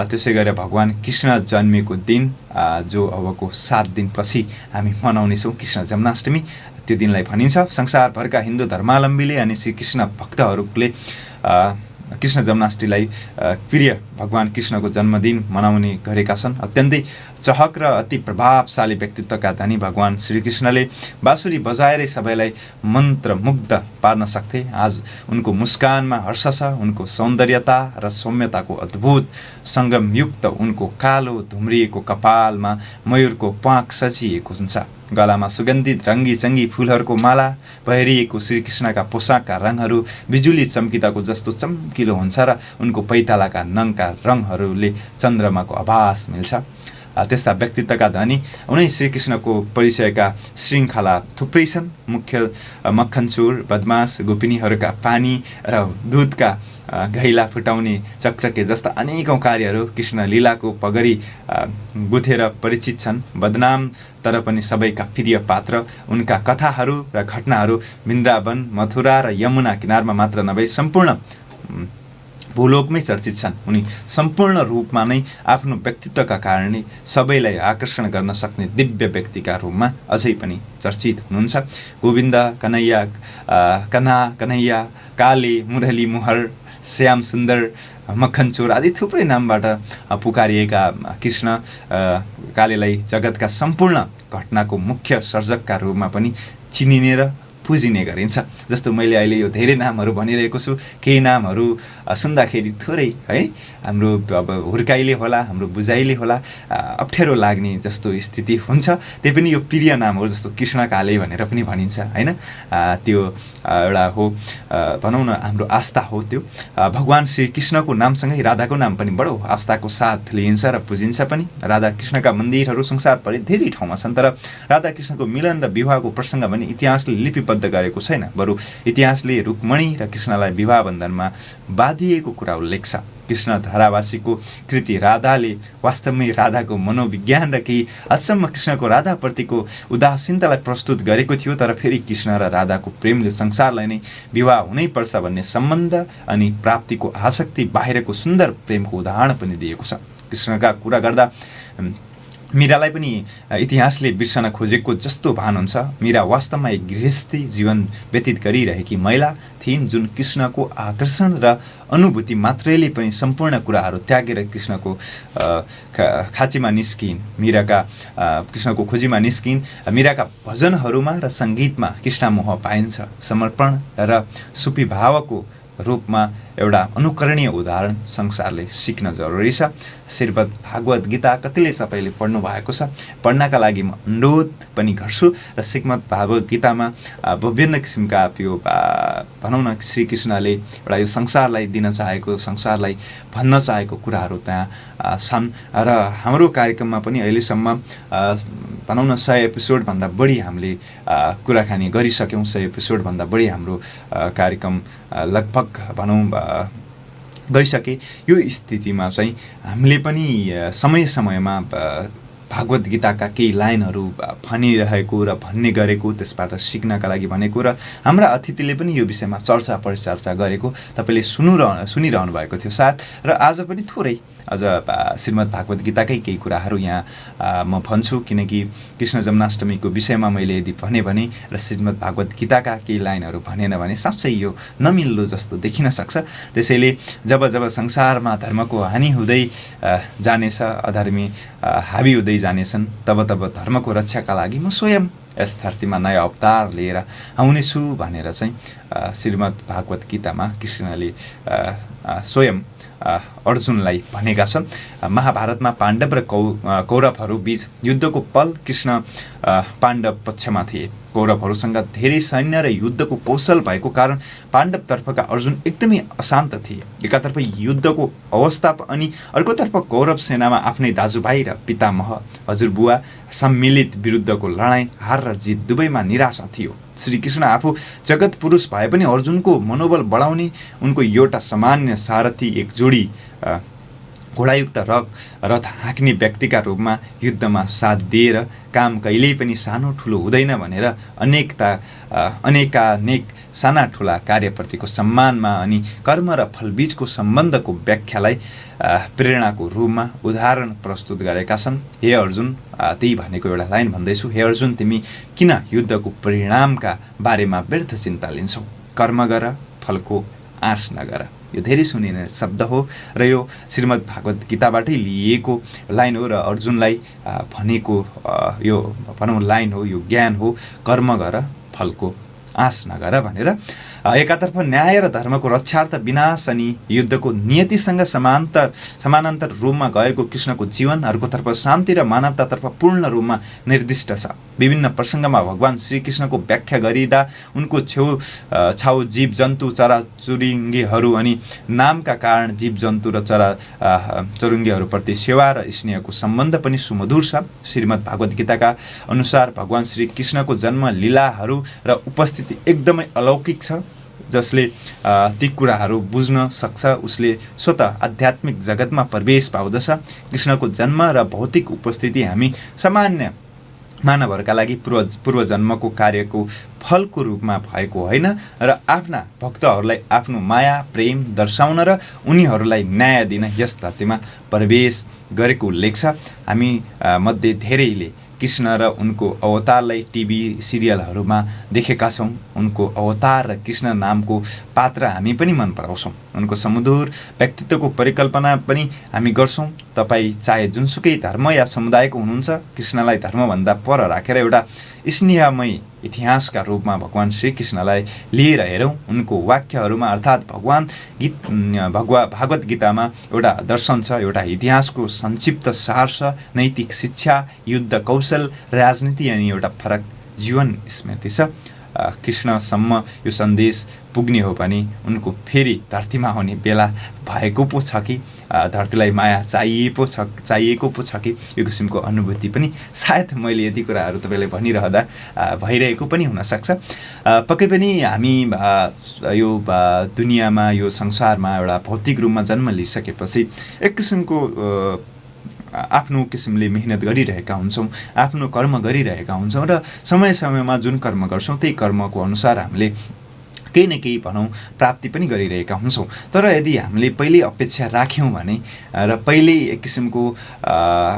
त्यसै गरी भगवान कृष्ण जन्मेको दिन जो अबको 7 दिनपछि हामी मनाउनेछौँ कृष्ण जन्माष्टमी, त्यो दिनलाई भनिन्छ। संसारभरका हिन्दू धर्मावलम्बीले अनि श्री कृष्ण भक्तहरूले कृष्ण जन्माष्टमीलाई प्रिय भगवान कृष्णको जन्मदिन मनाउने गरेका छन्। अत्यन्तै चहक र अति प्रभावशाली व्यक्तित्वका धनी भगवान श्रीकृष्णले बाँसुरी बजाएरै सबैलाई मन्त्रमुग्ध पार्न सक्थे। आज उनको मुस्कानमा हर्ष छ, उनको सौन्दर्यता र सौम्यताको अद्भुत सङ्गमयुक्त उनको कालो धुम्रिएको कपालमा मयूरको प्वाँख सजिएको हुन्छ। गलामा सुगन्धित रङ्गी-चङ्गी फुलहरूको माला पहिरिएको श्रीकृष्णका पोसाकका रङहरू बिजुली चम्किदाको जस्तो चम्किलो हुन्छ र उनको पैतालाका नङका रङहरूले चन्द्रमाको आभास मिल्छ। त्यस्ता व्यक्तित्वका धनी उनै श्रीकृष्णको परिचयका श्रृङ्खला थुप्रै छन्। मुख्य मक्खनचोर, बदमास, गोपिनीहरूका पानी र दुधका घैला फुटाउने चकचके जस्ता अनेकौँ कार्यहरू कृष्ण लीलाको पगरी गुथेर परिचित छन्। बदनाम तर पनि सबैका प्रिय पात्र उनका कथाहरू र घटनाहरू वृन्दावन, मथुरा र यमुना किनारमा मात्र नभई सम्पूर्ण भूलोकमै चर्चित छन्। उनी सम्पूर्ण रूपमा नै आफ्नो व्यक्तित्वका कारणले सबैलाई आकर्षण गर्न सक्ने दिव्य व्यक्तिका रूपमा अझै पनि चर्चित हुनुहुन्छ। गोविन्द, कन्हैया, कन्हैया, काले, मुरली मोहर, श्याम सुन्दर, मक्खनचोर आदि थुप्रै नामबाट पुकारिएका कृष्ण कालेलाई जगतका सम्पूर्ण घटनाको मुख्य सर्जकका रूपमा पनि चिनिने र पुजिने गरिन्छ। जस्तो मैले अहिले यो धेरै नामहरू भनिरहेको छु, केही नामहरू सुन्दाखेरि थोरै है हाम्रो अब हुर्काइले होला, हाम्रो बुझाइले होला अप्ठ्यारो लाग्ने जस्तो स्थिति हुन्छ। त्यही पनि यो प्रिय नामहरू जस्तो कृष्ण काले भनेर पनि भनिन्छ होइन। त्यो एउटा हो भनौँ न हाम्रो आस्था हो। त्यो भगवान् श्री कृष्णको नामसँगै राधाको नाम पनि बडो आस्थाको साथ लिइन्छ र पुजिन्छ पनि। राधा कृष्णका मन्दिरहरू संसारभरि धेरै ठाउँमा छन्, तर राधा कृष्णको मिलन र विवाहको प्रसङ्ग भने इतिहासले लिपिबद्ध गरेको छैन। बरु इतिहासले रुक्मणी र कृष्णलाई विवाह बन्धनमा बाँधिएको कुरा उल्लेख छ। कृष्ण धारावासीको कृति राधाले वास्तवमै राधाको मनोविज्ञान र केही हदसम्म कृष्णको राधाप्रतिको उदासीनतालाई प्रस्तुत गरेको थियो। तर फेरि कृष्ण र राधाको प्रेमले संसारलाई नै विवाह हुनैपर्छ भन्ने सम्बन्ध अनि प्राप्तिको आसक्ति बाहिरको सुन्दर प्रेमको उदाहरण पनि दिएको छ। कृष्णका कुरा गर्दा मीरालाई पनि इतिहासले बिर्सन खोजेको जस्तो भान हुन्छ। मीरा वास्तवमा एक गृहस्थी जीवन व्यतीत गरिरहेकी महिला थिइन्, जुन कृष्णको आकर्षण र अनुभूति मात्रैले पनि सम्पूर्ण कुराहरू त्यागेर कृष्णको खाँचीमा निस्किन्। कृष्णको खोजीमा निस्किन्। मीराका भजनहरूमा र सङ्गीतमा कृष्णमोह पाइन्छ। समर्पण र सुफीभावको रूपमा एउटा अनुकरणीय उदाहरण संसारले सिक्न जरुरी छ। श्रीमद् भागवत गीता कतिले सबैले पढ्नु भएको छ, पढ्नका लागि म अनुरोध पनि गर्छु। र श्रीमद् भागवत गीतामा विभिन्न किसिमका यो भनौँ न श्रीकृष्णले एउटा यो संसारलाई दिन चाहेको, संसारलाई भन्न चाहेको कुराहरू त्यहाँ छन्। र हाम्रो कार्यक्रममा पनि अहिलेसम्म भनौँ न 100 एपिसोडभन्दा बढी हामीले कुराकानी गरिसक्यौँ। 100 एपिसोडभन्दा बढी हाम्रो कार्यक्रम लगभग भनौँ गइसके। यो स्थितिमा चाहिँ हामीले पनि समय समयमा भागवत गीताका केही लाइनहरू भनिरहेको र भन्ने गरेको, त्यसबाट सिक्नका लागि भनेको र हाम्रा अतिथिले पनि यो विषयमा चर्चा परिचर्चा गरेको तपाईँले सुनिरहनु भएको थियो साथ। र आज पनि थोरै अझ श्रीमद् भागवत गीताकै केही कुराहरू यहाँ म भन्छु, किनकि कृष्ण जन्माष्टमीको विषयमा मैले यदि भने र श्रीमद् भागवत गीताका केही लाइनहरू भनेन भने साँच्चै यो नमिल्दो जस्तो देखिन सक्छ। त्यसैले जब संसारमा धर्मको हानि हुँदै जानेछ, अधर्मी हाबी हुँदै जानेछन्, तब धर्मको रक्षाका लागि म स्वयं यस धरतीमा नयाँ अवतार लिएर आउनेछु भनेर चाहिँ श्रीमद् भागवत गीतामा कृष्णले स्वयं अर्जुनलाई भनेका छन्। महाभारतमा पाण्डव र कौरवहरू बीच युद्धको पल कृष्ण पाण्डव पक्षमा थिए। कौरवहरूसँग धेरै सैन्य र युद्धको कौशल भएको कारण पाण्डवतर्फका अर्जुन एकदमै अशान्त थिए। एकातर्फ युद्धको अवस्था अनि अर्कोतर्फ कौरव सेनामा आफ्नै दाजुभाइ र पितामह हजुरबुवा सम्मिलित विरुद्धको लडाइँ, हार र जित दुवैमा निराशा थियो। श्रीकृष्ण आफू जगत पुरुष भए पनि अर्जुनको मनोबल बढाउने, उनको एउटा सामान्य सारथी, एक जोडी घोडायुक्त रथ हाँक्ने व्यक्तिका रूपमा युद्धमा साथ दिएर काम कहिल्यै पनि सानो ठुलो हुँदैन भनेर अनेकानेक साना ठुला कार्यप्रतिको सम्मानमा अनि कर्म र फलबीचको सम्बन्धको व्याख्यालाई प्रेरणाको रूपमा उदाहरण प्रस्तुत गरेका छन्। हे अर्जुन, त्यही भनेको एउटा लाइन भन्दैछु, हे अर्जुन, तिमी किन युद्धको परिणामका बारेमा व्यर्थ चिन्ता लिन्छौ? कर्म गर, फलको आश नगर। यो धेरै सुनिने शब्द हो र यो श्रीमद् भागवत गीताबाटै लिएको लाइन हो र अर्जुनलाई भनेको यो भनौँ लाइन हो, यो ज्ञान हो। कर्म गर, फलको आश नगर भनेर। एकातर्फ न्याय र धर्मको रक्षार्थ विनाश अनि युद्धको नियतिसँग समानान्तर रूपमा गएको कृष्णको जीवन, अर्कोतर्फ शान्ति र मानवतातर्फ पूर्ण रूपमा निर्दिष्ट छ। विभिन्न प्रसङ्गमा भगवान श्रीकृष्णको व्याख्या गरिँदा उनको छाउ जीव जन्तु चराचुरुङ्गीहरू अनि नामका कारण जीव जन्तु र चरुङ्गीहरूप्रति सेवा र स्नेहको सम्बन्ध पनि सुमधुर छ। श्रीमद् भागवत गीताका अनुसार भगवान श्रीकृष्णको जन्म लीलाहरू र उपस्थिति एकदमै अलौकिक छ। जसले ती कुराहरू बुझ्न सक्छ उसले स्वतः आध्यात्मिक जगतमा प्रवेश पाउँदछ। कृष्णको जन्म र भौतिक उपस्थिति हामी सामान्य मानवहरूका लागि पूर्वजन्मको कार्यको फलको रूपमा भएको होइन र आफ्ना भक्तहरूलाई आफ्नो माया प्रेम दर्शाउन र उनीहरूलाई न्याय दिन यस धरतीमा प्रवेश गरेको उल्लेख छ। हामी मध्ये धेरैले कृष्ण र उनको अवतारलाई टिभी सिरियलहरूमा देखेका छौँ। उनको अवतार र कृष्ण नामको पात्र हामी पनि मन पराउँछौँ। उनको सुमधुर व्यक्तित्वको परिकल्पना पनि हामी गर्छौँ। तपाईँ चाहे जुनसुकै धर्म या समुदायको हुनुहुन्छ, कृष्णलाई धर्मभन्दा पर राखेर एउटा स्नेहमय इतिहासका रूपमा भगवान श्रीकृष्णलाई लिएर हेरौँ। उनको वाक्यहरूमा अर्थात् भागवत गीतामा एउटा दर्शन छ, एउटा इतिहासको संक्षिप्त सार छ, नैतिक शिक्षा, युद्ध कौशल, राजनीति अनि एउटा फरक जीवन स्मृति छ। कृष्णसम्म यो सन्देश पुग्ने हो भने उनको फेरि धरतीमा आउने बेला भएको पो छ कि धरतीलाई माया चाहिएको पो छ कि यो किसिमको अनुभूति पनि सायद मैले यति कुराहरू तपाईँलाई भनिरहँदा भइरहेको पनि हुनसक्छ। पक्कै पनि हामी यो दुनियाँमा यो संसारमा एउटा भौतिक रूपमा जन्म लिइसकेपछि एक किसिमको आफ्नो किसिमले मेहनत गरिरहेका हुन्छौँ, आफ्नो कर्म गरिरहेका हुन्छौँ र समय समयमा जुन कर्म गर्छौँ त्यही कर्मको अनुसार हामीले केही न केही भनौँ प्राप्ति पनि गरिरहेका हुन्छौँ। तर यदि हामीले पहिल्यै अपेक्षा राख्यौँ भने र पहिल्यै एक किसिमको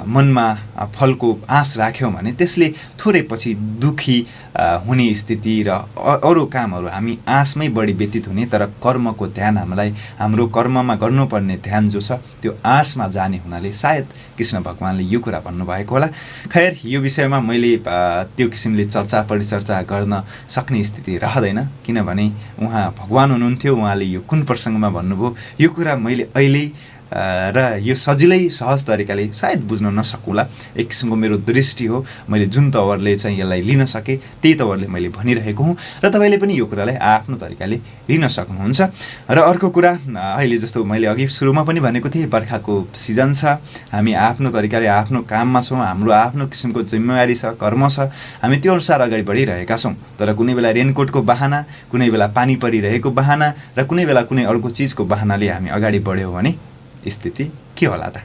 मनमा फलको आश राख्यौँ भने त्यसले थोरै पछि दुखी हुने स्थिति र अरू कामहरू हामी आशमै बढी व्यतीत हुने, तर कर्मको ध्यान हामीलाई हाम्रो कर्ममा गर्नुपर्ने ध्यान जो छ त्यो आशमा जाने हुनाले सायद कृष्ण भगवानले यो कुरा भन्नुभएको होला। खैर यो विषयमा मैले त्यो किसिमले परिचर्चा गर्न सक्ने स्थिति रहँदैन, किनभने उहाँ भगवान हुनुहुन्थ्यो। उहाँले यो कुन प्रसङ्गमा भन्नुभयो यो कुरा मैले अहिले र यो सजिलै सहज तरिकाले सायद बुझ्न नसकुला। एक किसिमको मेरो दृष्टि हो, मैले जुन तवरले चाहिँ यसलाई लिन सकेँ त्यही तवरले मैले भनिरहेको हुँ र तपाईँले पनि यो कुरालाई आफ्नो तरिकाले लिन सक्नुहुन्छ। र अर्को कुरा, अहिले जस्तो मैले अघि सुरुमा पनि भनेको थिएँ, बर्खाको सिजन छ, हामी आफ्नो तरिकाले आफ्नो काममा छौँ, हाम्रो आफ्नो किसिमको जिम्मेवारी छ, कर्म छ, हामी त्यो अनुसार अगाडि बढिरहेका छौँ। तर कुनै बेला रेनकोटको बहाना, कुनै बेला पानी परिरहेको बहाना र कुनै बेला कुनै अर्को चिजको बहानाले हामी अगाडि बढ्यौँ भने स्थिति के होला त?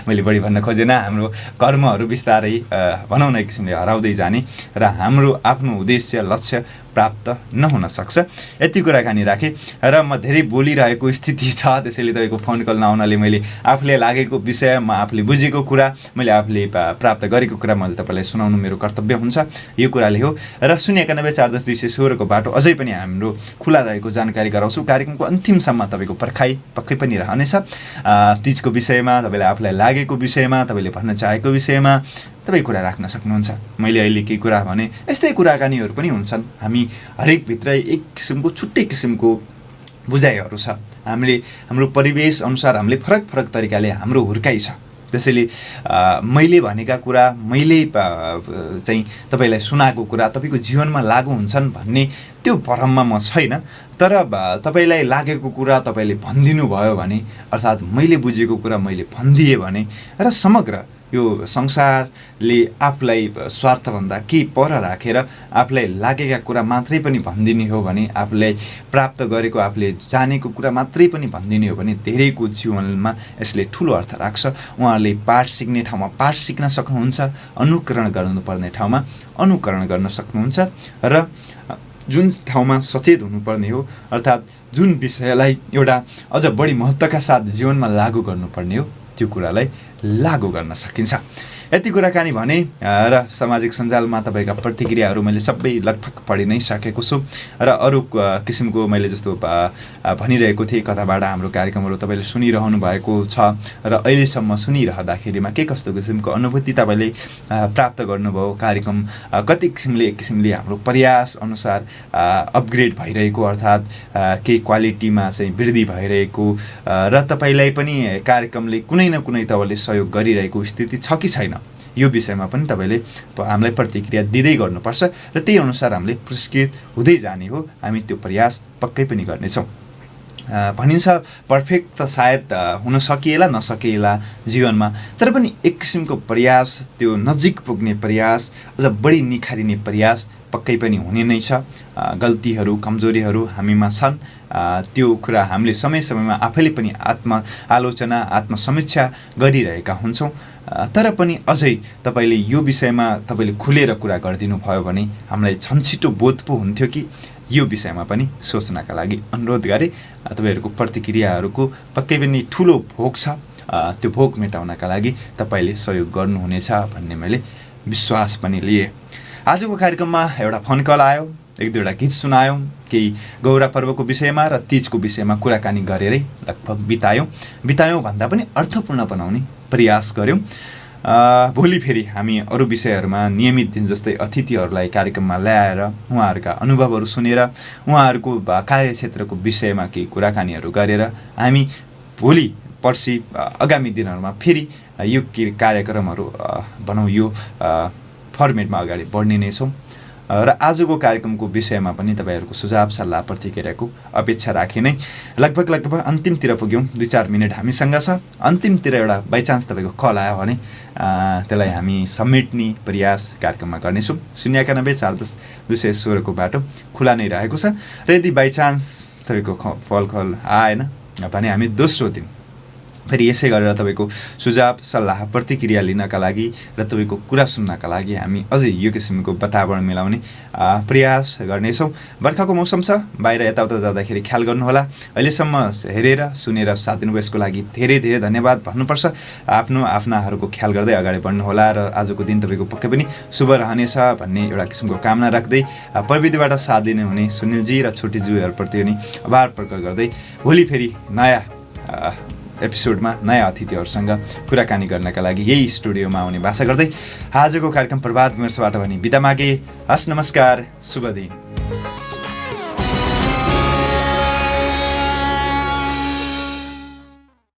मैले बढी भन्न खोजेन, हाम्रो कर्महरू बिस्तारै भनौँ न एक किसिमले हराउँदै जाने र हाम्रो आफ्नो उद्देश्य लक्ष्य प्राप्त नहुन सक्छ। यति कुराकानी राखेँ र म धेरै बोलिरहेको स्थिति छ, त्यसैले तपाईँको फोन कल नआउनाले मैले आफूले लागेको विषय, म आफूले बुझेको कुरा, मैले आफूले प्राप्त गरेको कुरा मैले तपाईँलाई सुनाउनु मेरो कर्तव्य हुन्छ। यो कुराले हो र 091401016 बाटो अझै पनि हाम्रो खुला रहेको जानकारी गराउँछु। कार्यक्रमको अन्तिमसम्म तपाईँको पर्खाइ पक्कै पनि रहनेछ। तीजको विषयमा, तपाईँलाई आफूलाई लागेको विषयमा, तपाईँले भन्न चाहेको विषयमा तपाईँ कुरा राख्न सक्नुहुन्छ। मैले अहिले केही कुरा भने यस्तै कुराकानीहरू पनि हुन्छन्। हामी हरेक भित्रै एक किसिमको छुट्टै किसिमको बुझाइहरू छ। हाम्रो परिवेश अनुसार हामीले फरक फरक तरिकाले हाम्रो हुर्काइ छ। त्यसैले मैले भनेका कुरा, मैले चाहिँ तपाईँलाई सुनाएको कुरा तपाईँको जीवनमा लागु हुन्छन् भन्ने त्यो भरममा म छैन। तर तपाईँलाई लागेको कुरा तपाईँले भनिदिनु भयो भने, अर्थात् मैले बुझेको कुरा मैले भनिदिएँ भने र समग्र यो संसारले आफूलाई स्वार्थभन्दा केही पर राखेर आफूलाई लागेका कुरा मात्रै पनि भनिदिने हो भने, आफूलाई प्राप्त गरेको, आफूले जानेको कुरा मात्रै पनि भनिदिने हो भने धेरैको जीवनमा यसले ठुलो अर्थ राख्छ। उहाँहरूले पाठ सिक्ने ठाउँमा पाठ सिक्न सक्नुहुन्छ, अनुकरण गर्नुपर्ने ठाउँमा अनुकरण गर्न सक्नुहुन्छ र जुन ठाउँमा सचेत हुनुपर्ने हो, अर्थात् जुन विषयलाई एउटा अझ बढी महत्त्वका साथ जीवनमा लागू गर्नुपर्ने हो त्यो कुरालाई लागू गर्न सकिन्छ। यति कुराकानी भने र सामाजिक सञ्जालमा तपाईँका प्रतिक्रियाहरू मैले सबै लगभग पढि नै सकेको छु र अरू किसिमको मैले जस्तो भनिरहेको थिएँ कताबाट हाम्रो कार्यक्रमहरू तपाईँले सुनिरहनु भएको छ र अहिलेसम्म सुनिरहँदाखेरिमा के कस्तो किसिमको अनुभूति तपाईँले प्राप्त गर्नुभयो, कार्यक्रम कति किसिमले हाम्रो प्रयास अनुसार अपग्रेड भइरहेको अर्थात् केही क्वालिटीमा चाहिँ वृद्धि भइरहेको र तपाईँलाई पनि कार्यक्रमले कुनै न कुनै तपाईँले सहयोग गरिरहेको स्थिति छ कि छैन, यो विषयमा पनि तपाईँले हामीलाई प्रतिक्रिया दिँदै गर्नुपर्छ र त्यही अनुसार हामीले पुरस्कृत हुँदै जाने हो। हामी त्यो प्रयास पक्कै पनि गर्नेछौँ। भनिन्छ पर्फेक्ट त सायद हुन सकिएला नसकिएला जीवनमा, तर पनि एक किसिमको प्रयास, त्यो नजिक पुग्ने प्रयास, अझ बढी निखारिने प्रयास पक्कै पनि हुने नै छ। गल्तीहरू कमजोरीहरू हामीमा छन्, त्यो कुरा हामीले समय समयमा आफैले पनि आत्मआलोचना आत्मसमीक्षा गरिरहेका हुन्छौँ। तर पनि अझै तपाईँले यो विषयमा तपाईँले खुलेर कुरा गरिदिनु भयो भने हामीलाई छन्छिटो बोध पो हुन्थ्यो कि यो विषयमा पनि सोच्नका लागि अनुरोध गरेँ। तपाईँहरूको प्रतिक्रियाहरूको पक्कै पनि ठुलो भोग छ, त्यो भोग मेटाउनका लागि तपाईँले सहयोग गर्नुहुनेछ भन्ने मैले विश्वास पनि लिएँ। आजको कार्यक्रममा एउटा फोन कल आयो, एक दुईवटा गीत सुनायौँ, केही गौरा पर्वको विषयमा र तीजको विषयमा कुराकानी गरेरै लगभग बितायौँ भन्दा पनि अर्थपूर्ण बनाउने प्रयास गऱ्यौँ। भोलि फेरि हामी अरू विषयहरूमा नियमित दिन जस्तै अतिथिहरूलाई कार्यक्रममा ल्याएर उहाँहरूका अनुभवहरू सुनेर उहाँहरूको कार्यक्षेत्रको विषयमा केही कुराकानीहरू गरेर हामी भोलि पर्सि आगामी दिनहरूमा फेरि यो कार्यक्रमहरू भनौँ यो फर्मेटमा अगाडि बढ्ने नै छौँ। र आजको कार्यक्रमको विषयमा पनि तपाईँहरूको सुझाव सल्लाह प्रतिक्रियाको अपेक्षा राखेँ नै लगभग अन्तिमतिर पुग्यौँ। 2-4 मिनट हामीसँग छ। अन्तिमतिर एउटा बाइचान्स तपाईँको कल आयो भने त्यसलाई हामी समेट्ने प्रयास कार्यक्रममा गर्नेछौँ। 091-410-216 को बाटो खुला नै रहेको छ र यदि बाइचान्स तपाईँको कल आएन भने हामी दोस्रो दिन फेरि यसै गरेर तपाईँको सुझाव सल्लाह प्रतिक्रिया लिनका लागि र तपाईँको कुरा सुन्नका लागि हामी अझै यो किसिमको वातावरण मिलाउने प्रयास गर्नेछौँ। बर्खाको मौसम छ, बाहिर यताउता जाँदाखेरि ख्याल गर्नुहोला। अहिलेसम्म हेरेर सुनेर साथ दिनुभयो यसको लागि धेरै धेरै धन्यवाद भन्नुपर्छ। आफ्नाहरूको ख्याल गर्दै अगाडि बढ्नुहोला र आजको दिन तपाईँको पक्कै पनि शुभ रहनेछ भन्ने एउटा किसिमको कामना राख्दै प्रविधिबाट साथ दिनुहुने सुनिलजी र छोटीज्यूहरूप्रति पनि आभार प्रकट गर्दै भोलि फेरि नयाँ एपिसोडमा नयाँ अतिथिहरूसँग कुराकानी गर्नका लागि यही स्टुडियोमा आउने भाषा गर्दै आजको कार्यक्रम प्रभात विमर्शबाट भने बिदा मागे। हस्, नमस्कार, शुभ दिन।